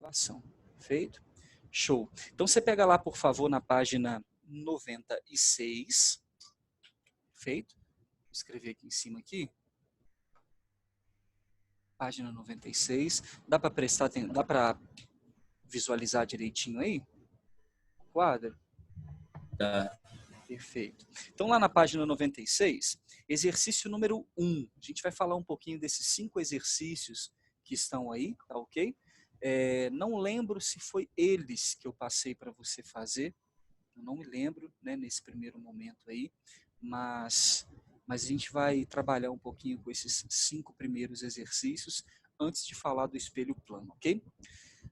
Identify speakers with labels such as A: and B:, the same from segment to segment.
A: ação. Feito? Show. Então você pega lá, por favor, na página 96. Feito? Vou escrever aqui em cima aqui. Página 96. Dá para prestar atenção? Dá para visualizar direitinho aí? Quadro?
B: Tá.
A: Perfeito. Então, lá na página 96, exercício número 1. A gente vai falar um pouquinho desses 5 exercícios que estão aí, tá ok? Não lembro se foi eles que eu passei para você fazer. Eu não me lembro, né, nesse primeiro momento aí, mas a gente vai trabalhar um pouquinho com esses 5 primeiros exercícios antes de falar do espelho plano, ok?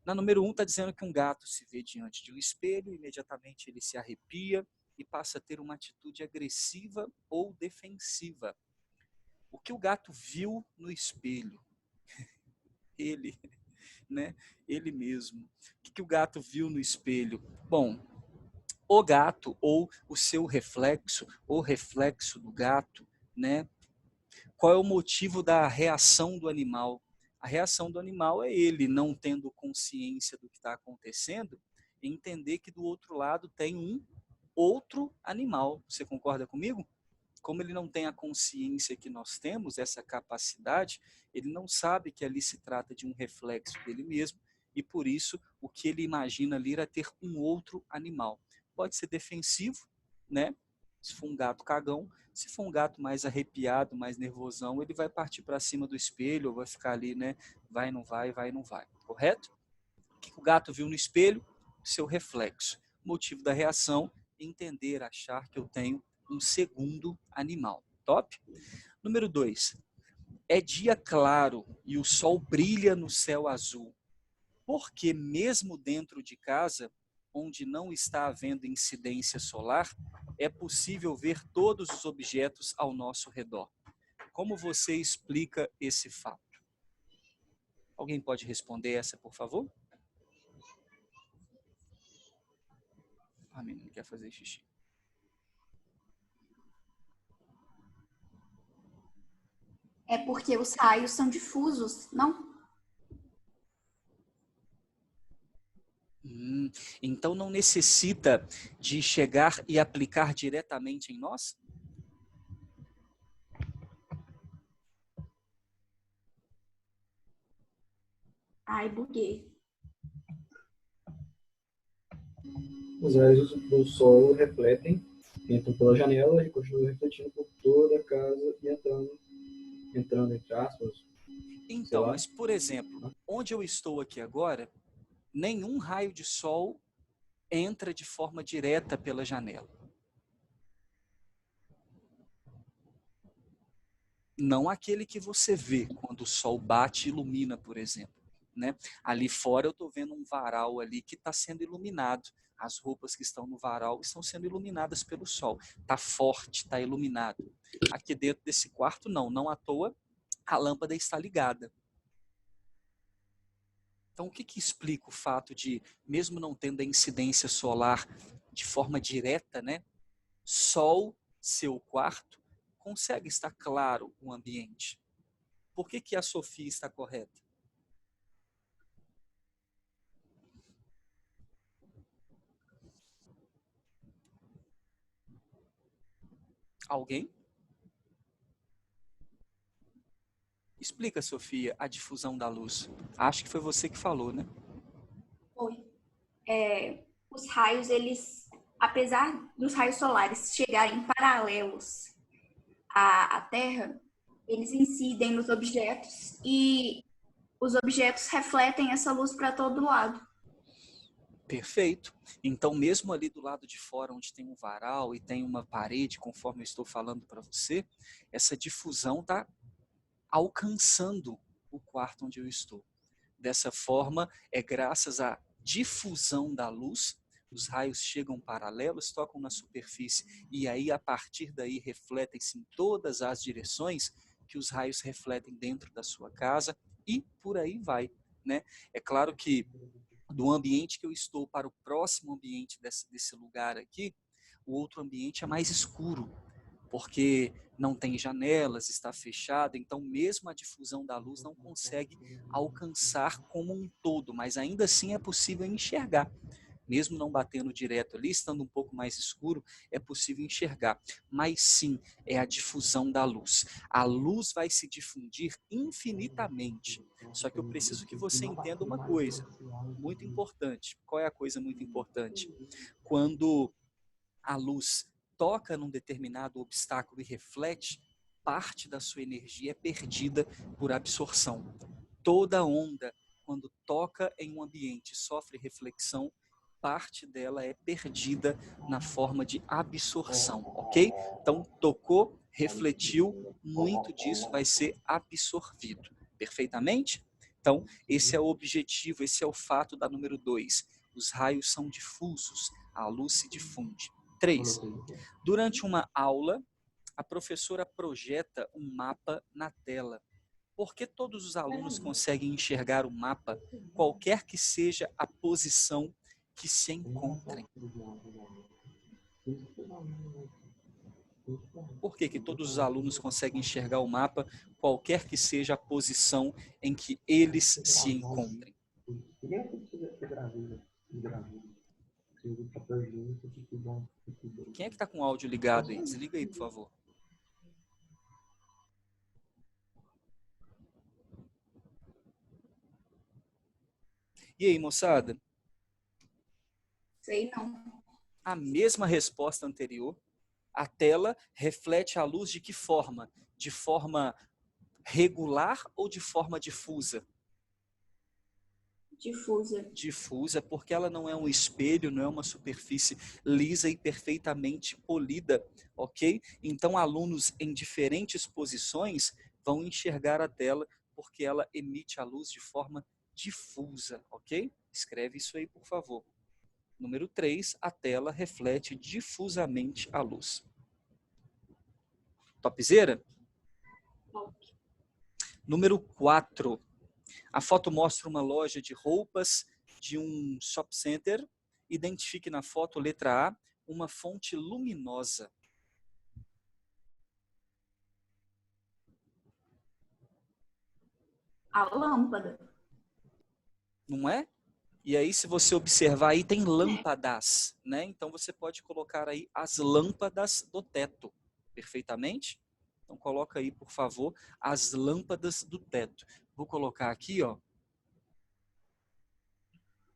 A: Na número 1 está dizendo que um gato se vê diante de um espelho, imediatamente ele se arrepia e passa a ter uma atitude agressiva ou defensiva. O que o gato viu no espelho? Ele, né? Ele mesmo. O que o gato viu no espelho? Bom, o gato ou o seu reflexo, ou reflexo do gato, né? Qual é o motivo da reação do animal? A reação do animal é ele não tendo consciência do que está acontecendo e entender que do outro lado tem um outro animal. Você concorda comigo? Como ele não tem a consciência que nós temos, essa capacidade, ele não sabe que ali se trata de um reflexo dele mesmo e por isso o que ele imagina ali é ter um outro animal. Pode ser defensivo, né? Se for um gato cagão, se for um gato mais arrepiado, mais nervosão, ele vai partir para cima do espelho ou vai ficar ali, né? Vai, não vai, vai, não vai. Correto? O que o gato viu no espelho? Seu reflexo. O motivo da reação, entender, achar que eu tenho um segundo animal. Top? Número 2. É dia claro e o sol brilha no céu azul. Porque mesmo dentro de casa, onde não está havendo incidência solar, é possível ver todos os objetos ao nosso redor. Como você explica esse fato? Alguém pode responder essa, por favor? A menina quer fazer xixi.
C: É porque os raios são difusos, não?
A: Então não necessita de chegar e aplicar diretamente em nós?
C: Ai, buguei.
D: Os raios do sol refletem, entram pela janela e continuam refletindo por toda a casa e entrando entre aspas.
A: Então, mas por exemplo, onde eu estou aqui agora, nenhum raio de sol entra de forma direta pela janela. Não aquele que você vê quando o sol bate e ilumina, por exemplo. Né? Ali fora eu estou vendo um varal ali que está sendo iluminado. As roupas que estão no varal estão sendo iluminadas pelo sol. Está forte, está iluminado. Aqui dentro desse quarto não à toa a lâmpada está ligada. Então o que explica o fato de, mesmo não tendo a incidência solar de forma direta, né, sol, seu quarto, consegue estar claro o ambiente? Por que a Sofia está correta? Alguém? Explica, Sofia, a difusão da luz. Acho que foi você que falou, né?
C: Foi. Os raios, eles, apesar dos raios solares chegarem paralelos à Terra, eles incidem nos objetos e os objetos refletem essa luz para todo lado.
A: Perfeito. Então, mesmo ali do lado de fora, onde tem um varal e tem uma parede, conforme eu estou falando para você, essa difusão está alcançando o quarto onde eu estou. Dessa forma, é graças à difusão da luz, os raios chegam paralelos, tocam na superfície e aí, a partir daí, refletem-se em todas as direções que os raios refletem dentro da sua casa e por aí vai. Né? É claro que do ambiente que eu estou para o próximo ambiente desse lugar aqui, o outro ambiente é mais escuro. porque não tem janelas, está fechado, então mesmo a difusão da luz não consegue alcançar como um todo, mas ainda assim é possível enxergar. Mesmo não batendo direto ali, estando um pouco mais escuro, é possível enxergar. Mas sim, é a difusão da luz. A luz vai se difundir infinitamente. Só que eu preciso que você entenda uma coisa muito importante. Qual é a coisa muito importante? Quando a luz toca num determinado obstáculo e reflete, parte da sua energia é perdida por absorção. Toda onda, quando toca em um ambiente e sofre reflexão, parte dela é perdida na forma de absorção, ok? Então, tocou, refletiu, muito disso vai ser absorvido. Perfeitamente? Então, esse é o objetivo, esse é o fato da número 2. Os raios são difusos, a luz se difunde. 3. Durante uma aula, a professora projeta um mapa na tela. Por que todos os alunos conseguem enxergar o mapa, qualquer que seja a posição que se encontrem? Por que todos os alunos conseguem enxergar o mapa, qualquer que seja a posição em que eles se encontrem? Quem é que está com o áudio ligado aí? Desliga aí, por favor. E aí, moçada?
C: Sei não.
A: A mesma resposta anterior. A tela reflete a luz de que forma? De forma regular ou de forma difusa?
C: Difusa.
A: Difusa, porque ela não é um espelho, não é uma superfície lisa e perfeitamente polida, ok? Então, alunos em diferentes posições vão enxergar a tela porque ela emite a luz de forma difusa, ok? Escreve isso aí, por favor. Número 3, a tela reflete difusamente a luz. Topzera? Número 4. A foto mostra uma loja de roupas de um shopping center. Identifique na foto, letra A, uma fonte luminosa.
C: A lâmpada.
A: Não é? E aí, se você observar, aí tem lâmpadas, né? Então, você pode colocar aí as lâmpadas do teto, perfeitamente? Então, coloca aí, por favor, as lâmpadas do teto. Vou colocar aqui, ó,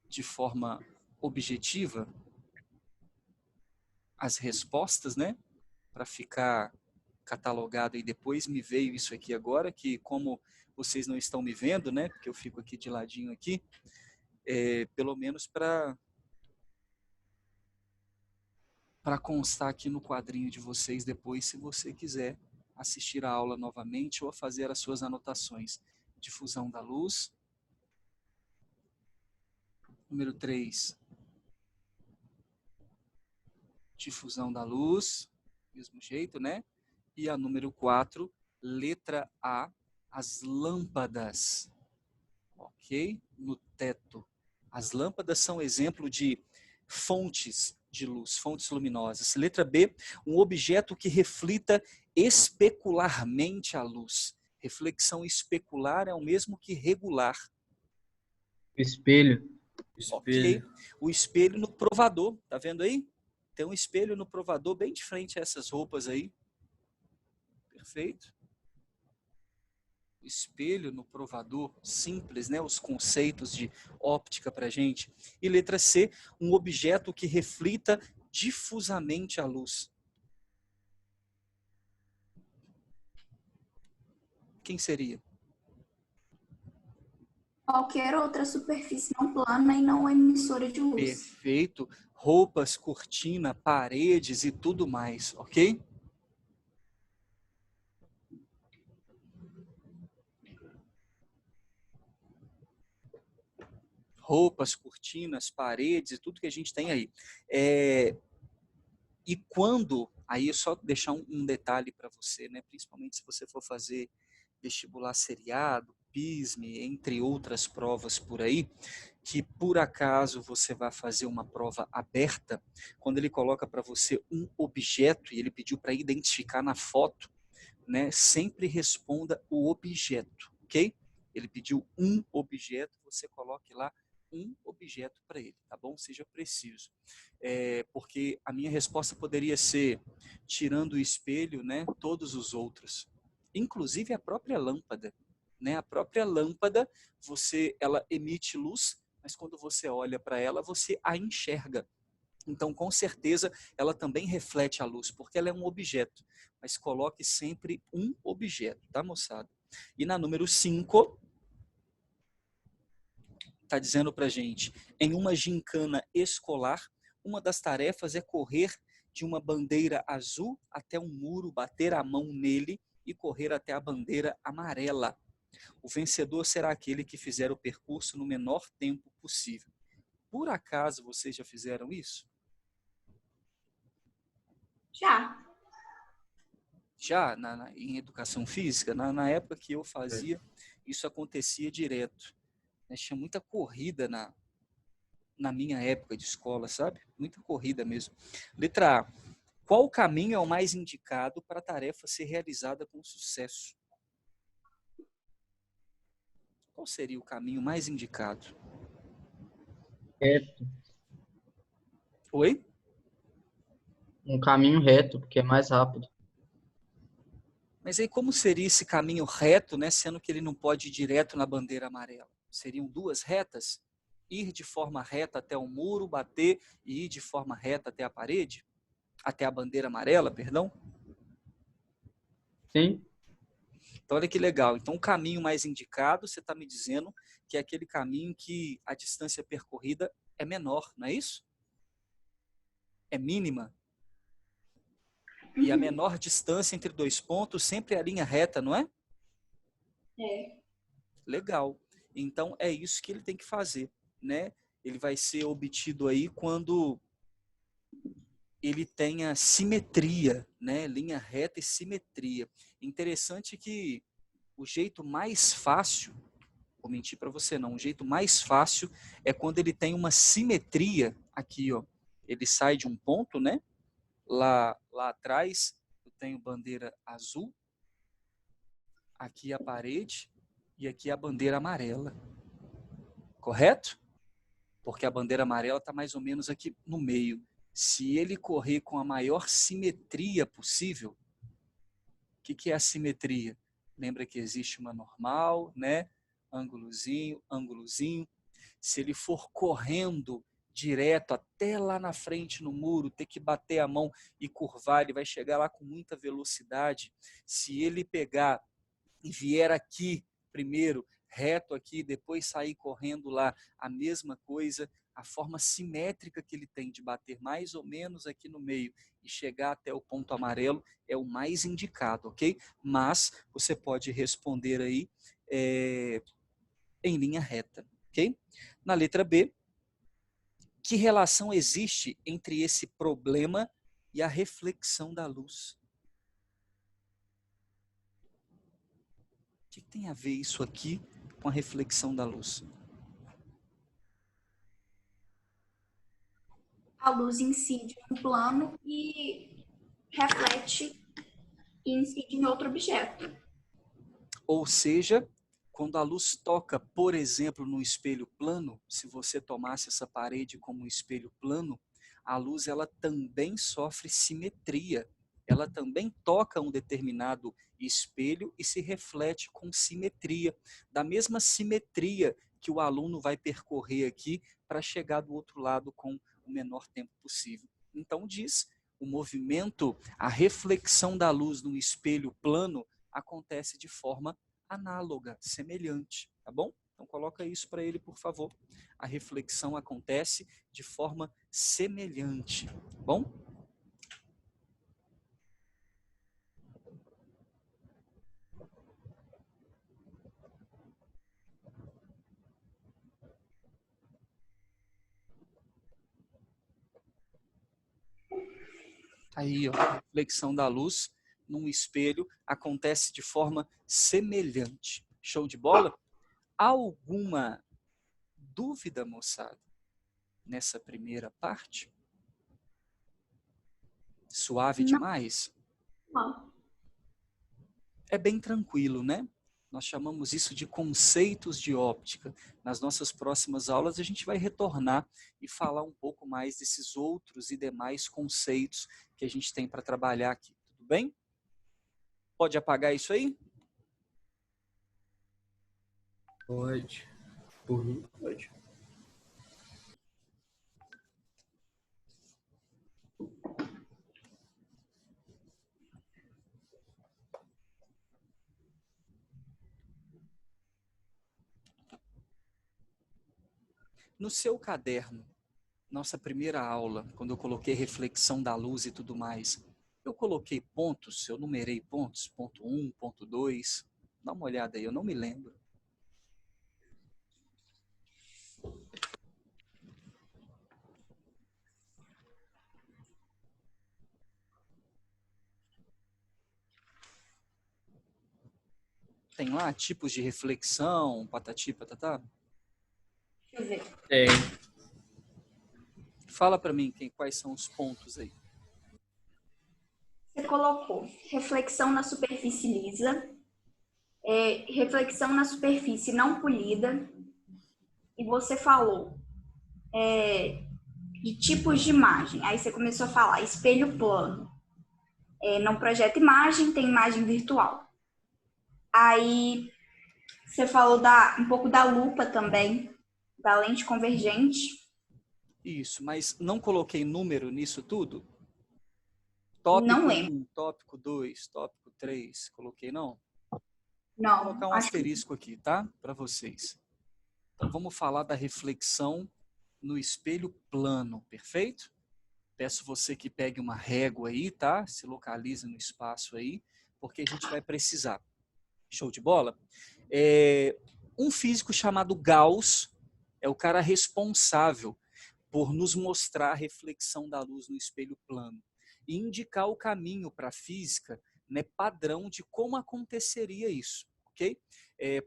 A: de forma objetiva, as respostas, né? Para ficar catalogado e depois me veio isso aqui agora, que como vocês não estão me vendo, né? Porque eu fico aqui de ladinho aqui, pelo menos para constar aqui no quadrinho de vocês depois, se você quiser assistir a aula novamente ou fazer as suas anotações. Difusão da luz. Número 3. Difusão da luz. Mesmo jeito, né? E a número 4, letra A, as lâmpadas. Ok? No teto. As lâmpadas são exemplo de fontes de luz, fontes luminosas. Letra B, um objeto que reflita especularmente a luz. Reflexão especular é o mesmo que regular.
B: Espelho.
A: Ok? O espelho no provador, tá vendo aí? Tem um espelho no provador bem de frente a essas roupas aí. Perfeito? Espelho no provador, simples, né? Os conceitos de óptica para gente. E letra C, um objeto que reflita difusamente a luz. Quem seria?
C: Qualquer outra superfície não plana e não emissora de luz.
A: Perfeito. Roupas, cortina, paredes e tudo mais, ok? Roupas, cortinas, paredes e tudo que a gente tem aí. E quando, aí é só deixar um detalhe para você, né? Principalmente se você for fazer vestibular seriado, PISME, entre outras provas por aí, que por acaso você vai fazer uma prova aberta, quando ele coloca para você um objeto e ele pediu para identificar na foto, né, sempre responda o objeto, ok? Ele pediu um objeto, você coloque lá um objeto para ele, tá bom? Seja preciso. Porque a minha resposta poderia ser, tirando o espelho, né, todos os outros, inclusive a própria lâmpada, né? A própria lâmpada, ela emite luz, mas quando você olha para ela, você a enxerga. Então, com certeza, ela também reflete a luz, porque ela é um objeto. Mas coloque sempre um objeto, tá, moçada? E na número 5, está dizendo para a gente, em uma gincana escolar, uma das tarefas é correr de uma bandeira azul até um muro, bater a mão nele e correr até a bandeira amarela. O vencedor será aquele que fizer o percurso no menor tempo possível. Por acaso vocês já fizeram isso?
C: Já.
A: Já em educação física, na época que eu fazia, isso acontecia direto. Tinha muita corrida na minha época de escola, sabe? Muita corrida mesmo. Letra A. Qual o caminho é o mais indicado para a tarefa ser realizada com sucesso? Qual seria o caminho mais indicado?
B: Reto.
A: Oi?
B: Um caminho reto, porque é mais rápido.
A: Mas aí como seria esse caminho reto, né, sendo que ele não pode ir direto na bandeira amarela? Seriam duas retas? Ir de forma reta até o muro, bater e ir de forma reta até a parede? Até a bandeira amarela, perdão?
B: Sim,
A: Então, olha que legal. Então, o caminho mais indicado, você está me dizendo que é aquele caminho que a distância percorrida é menor, não é isso? É mínima. E a menor distância entre dois pontos sempre é a linha reta, não é?
C: É.
A: Legal. Então, é isso que ele tem que fazer, né? Ele vai ser obtido aí quando ele tenha simetria, né? Linha reta e simetria. Interessante que o jeito mais fácil, vou mentir para você não, o jeito mais fácil é quando ele tem uma simetria aqui, ó. Ele sai de um ponto, né? Lá atrás eu tenho bandeira azul, aqui a parede e aqui a bandeira amarela. Correto? Porque a bandeira amarela está mais ou menos aqui no meio. Se ele correr com a maior simetria possível, o que é a simetria? Lembra que existe uma normal, né? Ângulozinho, ângulozinho. Se ele for correndo direto até lá na frente no muro, ter que bater a mão e curvar, ele vai chegar lá com muita velocidade. Se ele pegar e vier aqui primeiro, reto aqui, depois sair correndo lá, a mesma coisa, a forma simétrica que ele tem de bater mais ou menos aqui no meio e chegar até o ponto amarelo é o mais indicado, ok? Mas você pode responder aí em linha reta, ok? Na letra B, que relação existe entre esse problema e a reflexão da luz? O que tem a ver isso aqui com a reflexão da luz?
C: A luz incide em um plano e reflete e incide em outro objeto.
A: Ou seja, quando a luz toca, por exemplo, no espelho plano, se você tomasse essa parede como um espelho plano, a luz ela também sofre simetria. Ela também toca um determinado espelho e se reflete com simetria, da mesma simetria que o aluno vai percorrer aqui para chegar do outro lado com o menor tempo possível. Então diz, o movimento, a reflexão da luz no espelho plano acontece de forma análoga, semelhante, tá bom? Então coloca isso para ele, por favor. A reflexão acontece de forma semelhante, tá bom? Aí, ó, a reflexão da luz num espelho acontece de forma semelhante. Show de bola? Há alguma dúvida, moçada, nessa primeira parte? Suave
C: Não.
A: demais?
C: Não.
A: É bem tranquilo, né? Nós chamamos isso de conceitos de óptica. Nas nossas próximas aulas a gente vai retornar e falar um pouco mais desses outros e demais conceitos que a gente tem para trabalhar aqui. Tudo bem? Pode apagar isso aí?
D: Pode. Por mim, pode.
A: No seu caderno, nossa primeira aula, quando eu coloquei reflexão da luz e tudo mais, eu coloquei pontos, eu numerei pontos, ponto 1, ponto 2. Dá uma olhada aí, eu não me lembro. Tem lá tipos de reflexão, patati, patatá?
C: Deixa eu ver.
B: É,
A: Fala para mim quais são os pontos aí.
C: Você colocou reflexão na superfície lisa, reflexão na superfície não polida, e você falou de tipos de imagem. Aí você começou a falar espelho plano. Não projeta imagem, tem imagem virtual. Aí você falou um pouco da lupa também, da lente convergente.
A: Isso, mas não coloquei número nisso tudo?
C: Não
A: Tópico
C: lembro.
A: 1, tópico 2, tópico 3, coloquei não? Vou
C: Não,
A: colocar um
C: acho que
A: asterisco aqui, tá? Para vocês. Então vamos falar da reflexão no espelho plano, perfeito? Peço você que pegue uma régua aí, tá? Se localize no espaço aí, porque a gente vai precisar. Show de bola? Um físico chamado Gauss é o cara responsável por nos mostrar a reflexão da luz no espelho plano e indicar o caminho para a física, né, padrão de como aconteceria isso, ok?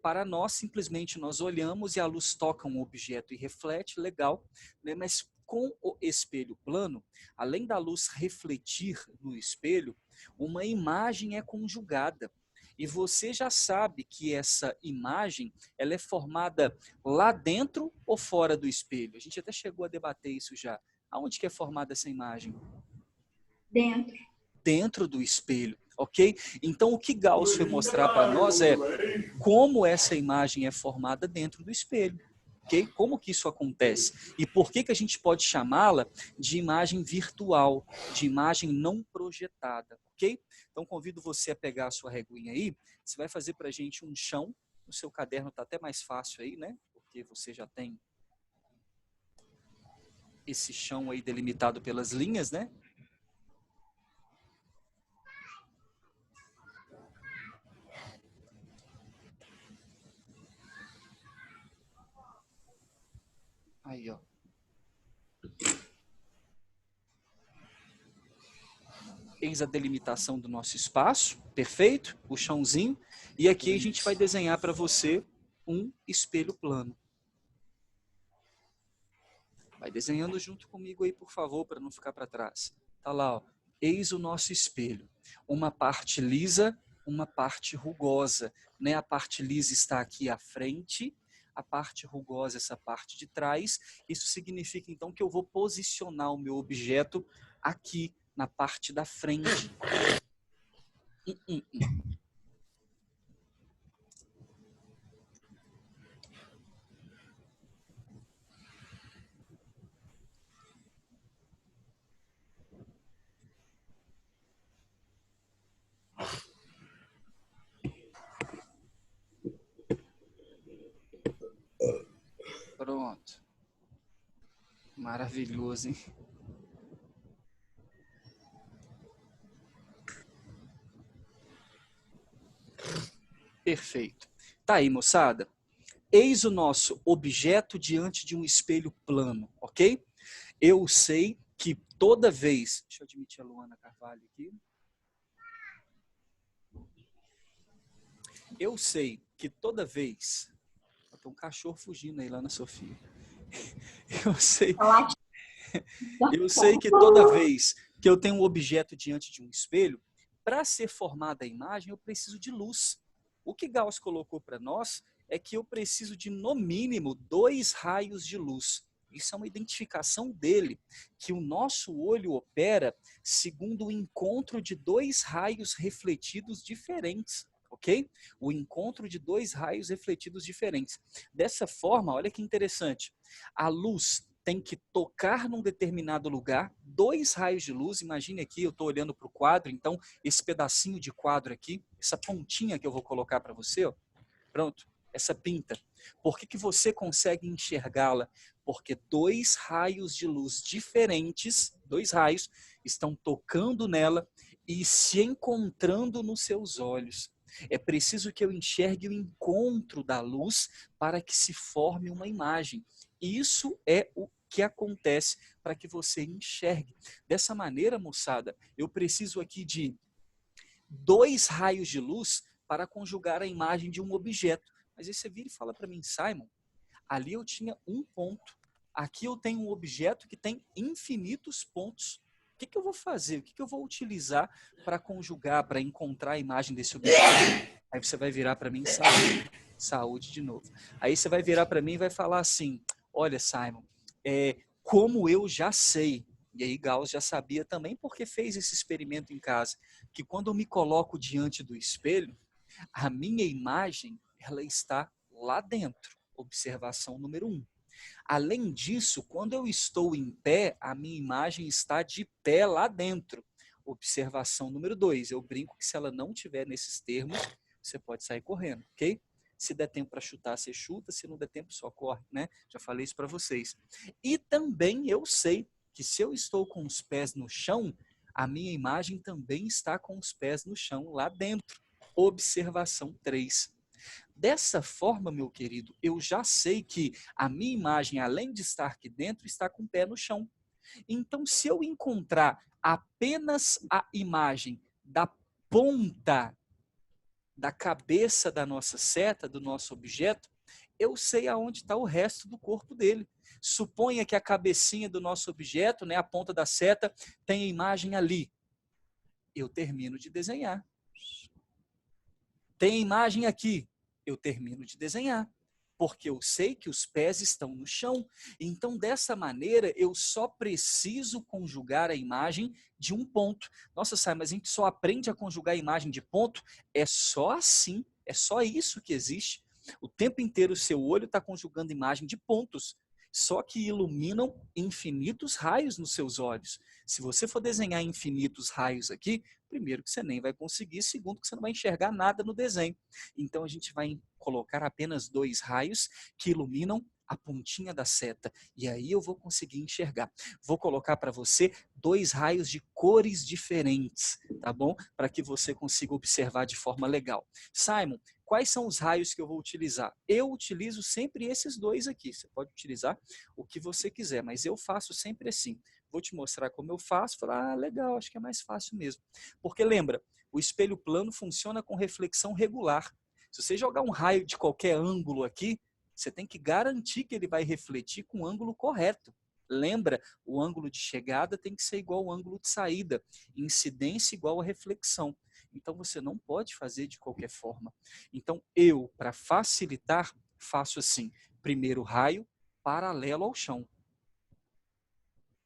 A: Para nós, simplesmente nós olhamos e a luz toca um objeto e reflete, legal, né, mas com o espelho plano, além da luz refletir no espelho, uma imagem é conjugada. E você já sabe que essa imagem ela é formada lá dentro ou fora do espelho? A gente até chegou a debater isso já. Aonde que é formada essa imagem?
C: dentro.
A: Dentro do espelho, ok? Então o que Gauss foi mostrar para nós é como essa imagem é formada dentro do espelho. Okay? Como que isso acontece? E por que a gente pode chamá-la de imagem virtual, de imagem não projetada, ok? Então convido você a pegar a sua reguinha aí, você vai fazer para a gente um chão, o seu caderno está até mais fácil aí, né? Porque você já tem esse chão aí delimitado pelas linhas, né? Aí, ó. Eis a delimitação do nosso espaço, perfeito? O chãozinho. E aqui a gente vai desenhar para você um espelho plano. Vai desenhando junto comigo aí, por favor, para não ficar para trás. Tá lá, ó. Eis o nosso espelho. Uma parte lisa, uma parte rugosa, né? A parte lisa está aqui à frente, a parte rugosa essa parte de trás. Isso significa então que eu vou posicionar o meu objeto aqui na parte da frente. Pronto. Maravilhoso, hein? Perfeito. Tá aí, moçada. Eis o nosso objeto diante de um espelho plano, ok? Eu sei que toda vez... Deixa eu admitir a Luana Carvalho aqui. Eu sei que toda vez... Tem um cachorro fugindo aí lá na Sofia. Eu sei que toda vez que eu tenho um objeto diante de um espelho, para ser formada a imagem, eu preciso de luz. O que Gauss colocou para nós é que eu preciso de, no mínimo, 2 raios de luz. Isso é uma identificação dele, que o nosso olho opera segundo o encontro de 2 raios refletidos diferentes, ok? O encontro de 2 raios refletidos diferentes. Dessa forma, olha que interessante, a luz tem que tocar num determinado lugar, 2 raios de luz, imagine aqui, eu estou olhando para o quadro, então esse pedacinho de quadro aqui, essa pontinha que eu vou colocar para você, ó, pronto, essa pinta. Por que você consegue enxergá-la? Porque 2 raios de luz diferentes, 2 raios, estão tocando nela e se encontrando nos seus olhos. É preciso que eu enxergue o encontro da luz para que se forme uma imagem. Isso é o que acontece para que você enxergue. Dessa maneira, moçada, eu preciso aqui de 2 raios de luz para conjugar a imagem de um objeto. Mas aí você vira e fala para mim, Simon, ali eu tinha um ponto. Aqui eu tenho um objeto que tem infinitos pontos. O que eu vou fazer? O que eu vou utilizar para conjugar, para encontrar a imagem desse objeto? Aí você vai virar para mim, saúde de novo. Aí você vai virar para mim e vai falar assim, olha, Simon, como eu já sei, e aí Gauss já sabia também porque fez esse experimento em casa, que quando eu me coloco diante do espelho, a minha imagem, ela está lá dentro. Observação número 1. Além disso, quando eu estou em pé, a minha imagem está de pé lá dentro. Observação número 2. Eu brinco que se ela não estiver nesses termos, você pode sair correndo, ok? Se der tempo para chutar, você chuta. Se não der tempo, só corre, né? Já falei isso para vocês. E também eu sei que se eu estou com os pés no chão, a minha imagem também está com os pés no chão lá dentro. Observação 3. Dessa forma, meu querido, eu já sei que a minha imagem, além de estar aqui dentro, está com o pé no chão. Então, se eu encontrar apenas a imagem da ponta da cabeça da nossa seta, do nosso objeto, eu sei aonde está o resto do corpo dele. Suponha que a cabecinha do nosso objeto, né, a ponta da seta, tem a imagem ali. Eu termino de desenhar. Tem a imagem aqui. Eu termino de desenhar, porque eu sei que os pés estão no chão. Então, dessa maneira, eu só preciso conjugar a imagem de um ponto. Nossa, Sai, mas a gente só aprende a conjugar a imagem de ponto? É só assim, é só isso que existe. O tempo inteiro o seu olho está conjugando imagem de pontos, só que iluminam infinitos raios nos seus olhos. Se você for desenhar infinitos raios aqui, primeiro que você nem vai conseguir, segundo que você não vai enxergar nada no desenho. Então a gente vai colocar apenas 2 raios que iluminam a pontinha da seta. E aí eu vou conseguir enxergar. Vou colocar para você 2 raios de cores diferentes, tá bom? Para que você consiga observar de forma legal. Simon, quais são os raios que eu vou utilizar? Eu utilizo sempre esses 2 aqui. Você pode utilizar o que você quiser, mas eu faço sempre assim. Vou te mostrar como eu faço. Falar, legal, acho que é mais fácil mesmo. Porque lembra, o espelho plano funciona com reflexão regular. Se você jogar um raio de qualquer ângulo aqui, você tem que garantir que ele vai refletir com o ângulo correto. Lembra, o ângulo de chegada tem que ser igual ao ângulo de saída. Incidência igual a reflexão. Então você não pode fazer de qualquer forma. Então eu, para facilitar, faço assim. Primeiro raio paralelo ao chão.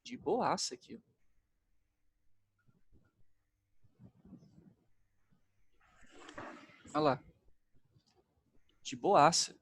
A: De boaça aqui. Olha lá. De boaça.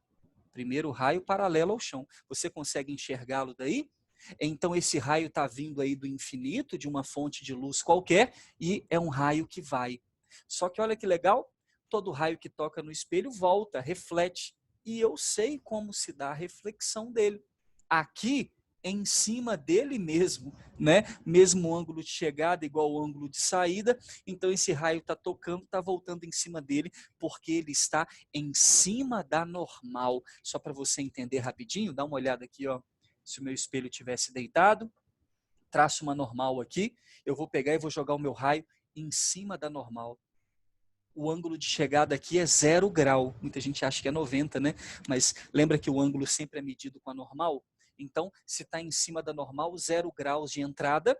A: Primeiro raio paralelo ao chão. Você consegue enxergá-lo daí? Então esse raio está vindo aí do infinito, de uma fonte de luz qualquer, e é um raio que vai. Só que olha que legal, todo raio que toca no espelho volta, reflete. E eu sei como se dá a reflexão dele. Aqui, em cima dele mesmo, né? Mesmo ângulo de chegada igual ao ângulo de saída, então esse raio está tocando, está voltando em cima dele, porque ele está em cima da normal. Só para você entender rapidinho, dá uma olhada aqui, ó. Se o meu espelho tivesse deitado, traço uma normal aqui, eu vou pegar e vou jogar o meu raio em cima da normal. O ângulo de chegada aqui é 0 grau. Muita gente acha que é 90, né? Mas lembra que o ângulo sempre é medido com a normal? Então, se está em cima da normal, 0 graus de entrada,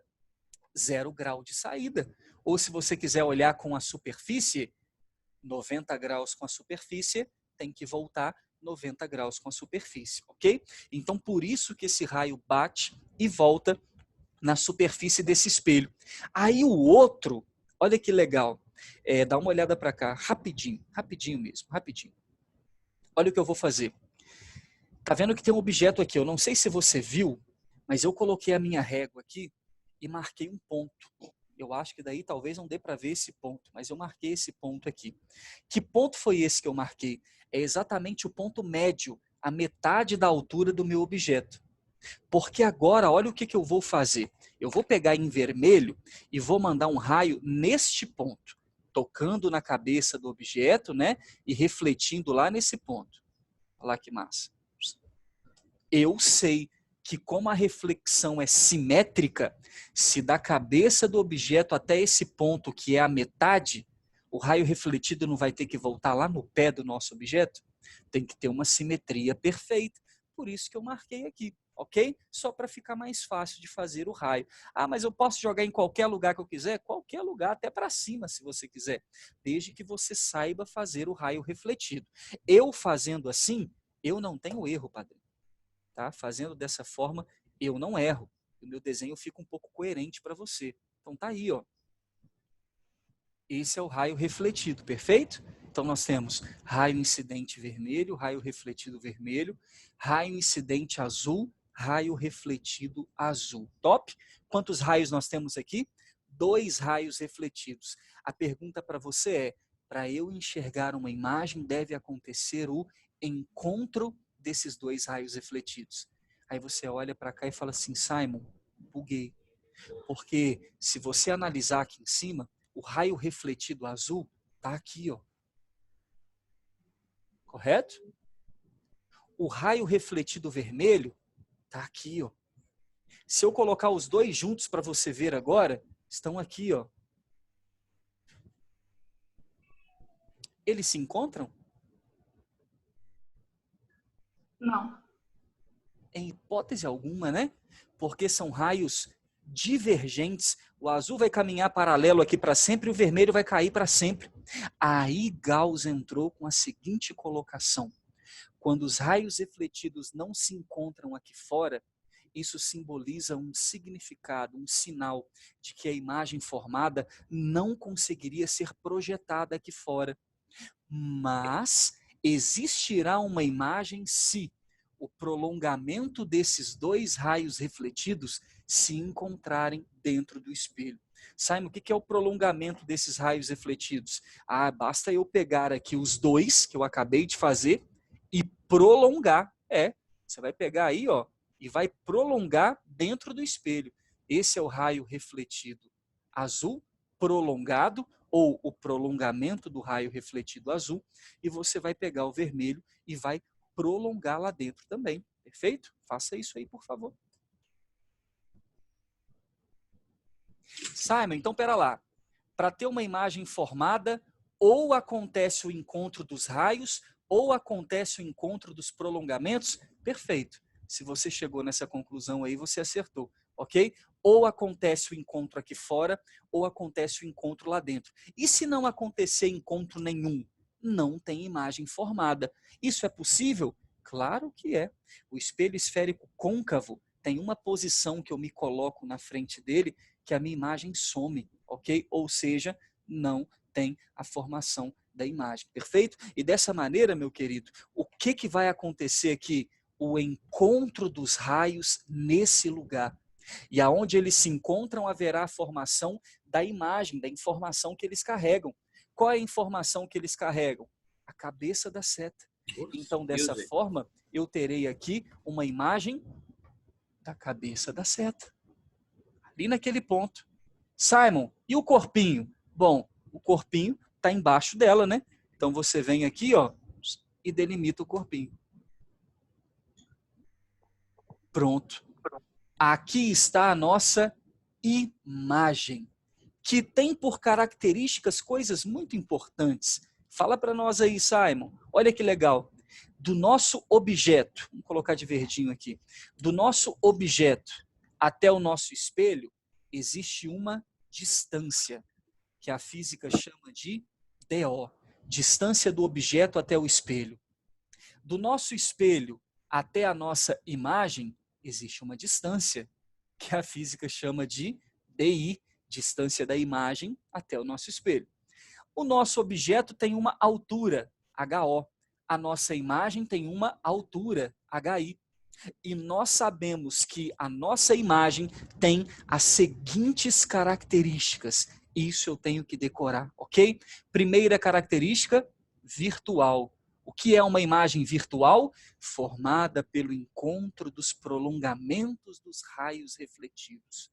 A: 0 grau de saída. Ou se você quiser olhar com a superfície, 90 graus com a superfície, tem que voltar 90 graus com a superfície, ok? Então, por isso que esse raio bate e volta na superfície desse espelho. Aí o outro, olha que legal, dá uma olhada para cá, rapidinho, rapidinho mesmo, rapidinho. Olha o que eu vou fazer. Tá vendo que tem um objeto aqui, eu não sei se você viu, mas eu coloquei a minha régua aqui e marquei um ponto. Eu acho que daí talvez não dê para ver esse ponto, mas eu marquei esse ponto aqui. Que ponto foi esse que eu marquei? É exatamente o ponto médio, a metade da altura do meu objeto. Porque agora, olha o que eu vou fazer. Eu vou pegar em vermelho e vou mandar um raio neste ponto, tocando na cabeça do objeto, né? E refletindo lá nesse ponto. Olha lá que massa. Eu sei que como a reflexão é simétrica, se da cabeça do objeto até esse ponto, que é a metade, o raio refletido não vai ter que voltar lá no pé do nosso objeto? Tem que ter uma simetria perfeita. Por isso que eu marquei aqui, ok? Só para ficar mais fácil de fazer o raio. Ah, mas eu posso jogar em qualquer lugar que eu quiser? Qualquer lugar, até para cima, se você quiser. Desde que você saiba fazer o raio refletido. Eu fazendo assim, eu não tenho erro, padrinho. Tá? Fazendo dessa forma, eu não erro. O meu desenho fica um pouco coerente para você. Então tá aí, ó. Esse é o raio refletido, perfeito? Então nós temos raio incidente vermelho, raio refletido vermelho, raio incidente azul, raio refletido azul. Top? Quantos raios nós temos aqui? 2 raios refletidos. A pergunta para você é, para eu enxergar uma imagem, deve acontecer o encontro desses 2 raios refletidos. Aí você olha para cá e fala assim, Simon, buguei. Porque se você analisar aqui em cima, o raio refletido azul está aqui, ó. Correto? O raio refletido vermelho está aqui, ó. Se eu colocar os 2 juntos para você ver agora, estão aqui, ó. Eles se encontram?
C: Não.
A: Em hipótese alguma, né? Porque são raios divergentes. O azul vai caminhar paralelo aqui para sempre e o vermelho vai cair para sempre. Aí Gauss entrou com a seguinte colocação. Quando os raios refletidos não se encontram aqui fora, isso simboliza um significado, um sinal de que a imagem formada não conseguiria ser projetada aqui fora. Mas existirá uma imagem se o prolongamento desses 2 raios refletidos se encontrarem dentro do espelho. Simon, o que é o prolongamento desses raios refletidos? Ah, basta eu pegar aqui os 2 que eu acabei de fazer e prolongar. Você vai pegar aí, ó, e vai prolongar dentro do espelho. Esse é o raio refletido azul, prolongado, ou o prolongamento do raio refletido azul, e você vai pegar o vermelho e vai prolongar lá dentro também. Perfeito? Faça isso aí, por favor. Simon, então pera lá. Para ter uma imagem formada, ou acontece o encontro dos raios, ou acontece o encontro dos prolongamentos? Perfeito. Se você chegou nessa conclusão aí, você acertou, ok? Ou acontece o encontro aqui fora, ou acontece o encontro lá dentro. E se não acontecer encontro nenhum? Não tem imagem formada. Isso é possível? Claro que é. O espelho esférico côncavo tem uma posição que eu me coloco na frente dele que a minha imagem some, ok? Ou seja, não tem a formação da imagem, perfeito? E dessa maneira, meu querido, o que vai acontecer aqui? O encontro dos raios nesse lugar. E aonde eles se encontram, haverá a formação da imagem, da informação que eles carregam. Qual é a informação que eles carregam? A cabeça da seta. Então, dessa forma, eu terei aqui uma imagem da cabeça da seta. Ali naquele ponto. Simon, e o corpinho? Bom, o corpinho está embaixo dela, né? Então, você vem aqui, ó, e delimita o corpinho. Pronto. Aqui está a nossa imagem, que tem por características coisas muito importantes. Fala para nós aí, Simon. Olha que legal. do nosso objeto, vamos colocar de verdinho aqui, do nosso objeto até o nosso espelho, existe uma distância, que a física chama de DO, distância do objeto até o espelho. Do nosso espelho até a nossa imagem, existe uma distância, que a física chama de DI, distância da imagem até o nosso espelho. O nosso objeto tem uma altura, HO. A nossa imagem tem uma altura, HI. E nós sabemos que a nossa imagem tem as seguintes características. Isso eu tenho que decorar, ok? Primeira característica, virtual. O que é uma imagem virtual? Formada pelo encontro dos prolongamentos dos raios refletidos.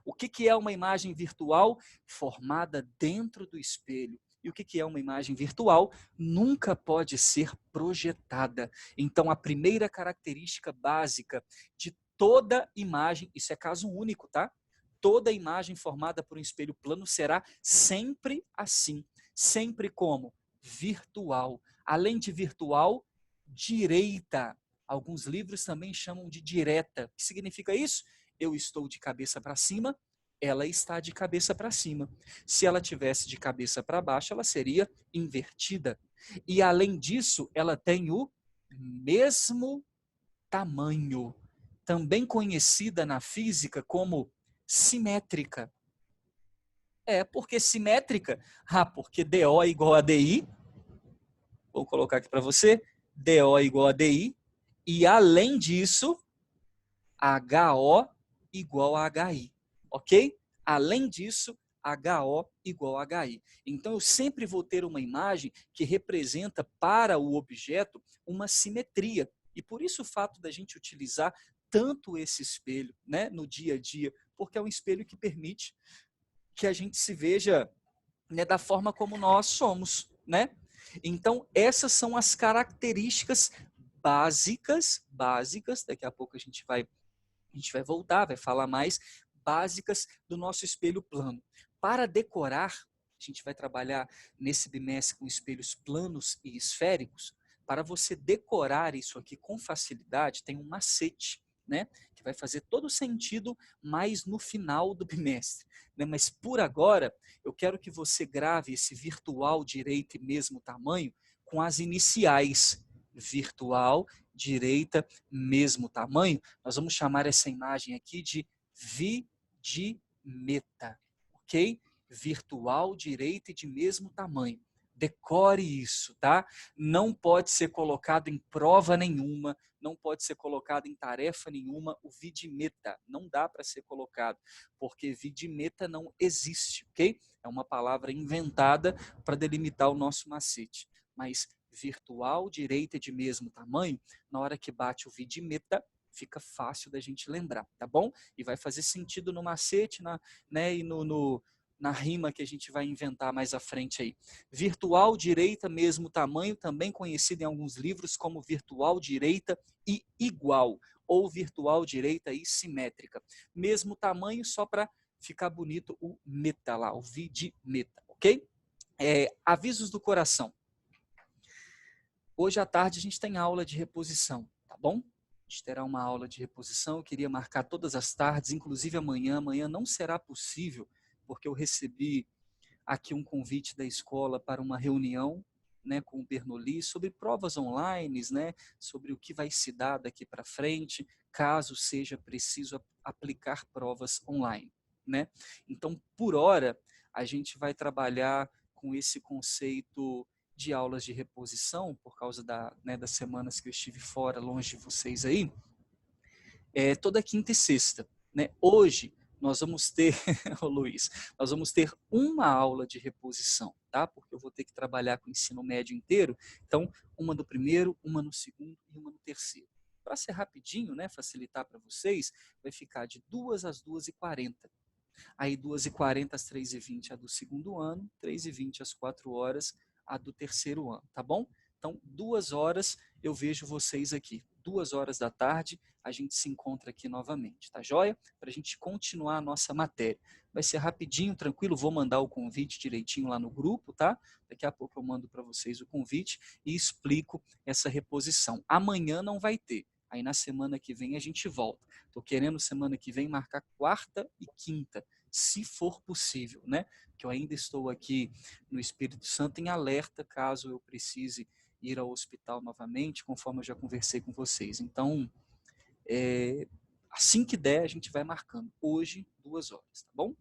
A: O que é uma imagem virtual? Formada dentro do espelho. E o que é uma imagem virtual? Nunca pode ser projetada. Então, a primeira característica básica de toda imagem, isso é caso único, tá? Toda imagem formada por um espelho plano será sempre assim. Sempre como? Virtual. Além de virtual, direita. Alguns livros também chamam de direta. O que significa isso? Eu estou de cabeça para cima, ela está de cabeça para cima. Se ela tivesse de cabeça para baixo, ela seria invertida. E além disso, ela tem o mesmo tamanho, também conhecida na física como simétrica. Porque simétrica? Porque DO é igual a DI. Vou colocar aqui para você. DO é igual a DI. E além disso, HO igual a HI, ok? Além disso, HO igual a HI. Então, eu sempre vou ter uma imagem que representa para o objeto uma simetria. E por isso o fato da gente utilizar tanto esse espelho, né, no dia a dia, porque é um espelho que permite que a gente se veja, né, da forma como nós somos, né? Então, essas são as características básicas, daqui a pouco a gente vai voltar, vai falar mais, básicas do nosso espelho plano. Para decorar, a gente vai trabalhar nesse bimestre com espelhos planos e esféricos. Para você decorar isso aqui com facilidade, tem um macete, né? Que vai fazer todo sentido mais no final do bimestre. Né? Mas por agora, eu quero que você grave esse virtual direita e mesmo tamanho com as iniciais. Virtual, direita, mesmo tamanho. Nós vamos chamar essa imagem aqui de vidimeta, ok? Virtual, direita e de mesmo tamanho. Decore isso, tá? Não pode ser colocado em prova nenhuma, não pode ser colocado em tarefa nenhuma o vidimeta. Não dá para ser colocado, porque vidimeta não existe, ok? É uma palavra inventada para delimitar o nosso macete. Mas virtual, direita e de mesmo tamanho, na hora que bate o vidimeta, fica fácil da gente lembrar, tá bom? E vai fazer sentido no macete, né, e na rima que a gente vai inventar mais à frente aí. Virtual, direita, mesmo tamanho, também conhecido em alguns livros como virtual, direita e igual, ou virtual, direita e simétrica. Mesmo tamanho, só para ficar bonito o meta lá, o vidimeta, ok? Avisos do coração. Hoje à tarde a gente tem aula de reposição, tá bom? A gente terá uma aula de reposição, eu queria marcar todas as tardes, inclusive amanhã. Amanhã não será possível, porque eu recebi aqui um convite da escola para uma reunião, né, com o Bernoulli sobre provas online, né, sobre o que vai se dar daqui para frente, caso seja preciso aplicar provas online, né? Então, por hora, a gente vai trabalhar com esse conceito de aulas de reposição, por causa das semanas que eu estive fora, longe de vocês aí, toda quinta e sexta. Né? Hoje, nós vamos ter, ô Luiz, nós vamos ter uma aula de reposição, tá? Porque eu vou ter que trabalhar com o ensino médio inteiro, então, uma no primeiro, uma no segundo e uma no terceiro. Para ser rapidinho, né, facilitar para vocês, vai ficar de 2 às 2h40. Aí 2h40 às 3h20 a do segundo ano, 3h20 às 4h a do terceiro ano, tá bom? Então, 2 horas eu vejo vocês aqui. 2h da tarde, a gente se encontra aqui novamente, tá joia? Para a gente continuar a nossa matéria. Vai ser rapidinho, tranquilo, vou mandar o convite direitinho lá no grupo, tá? Daqui a pouco eu mando para vocês o convite e explico essa reposição. Amanhã não vai ter, aí na semana que vem a gente volta. Estou querendo semana que vem marcar quarta e quinta, se for possível, né? Que eu ainda estou aqui no Espírito Santo em alerta, caso eu precise ir ao hospital novamente, conforme eu já conversei com vocês. Então, assim que der, a gente vai marcando. Hoje, 2h, tá bom?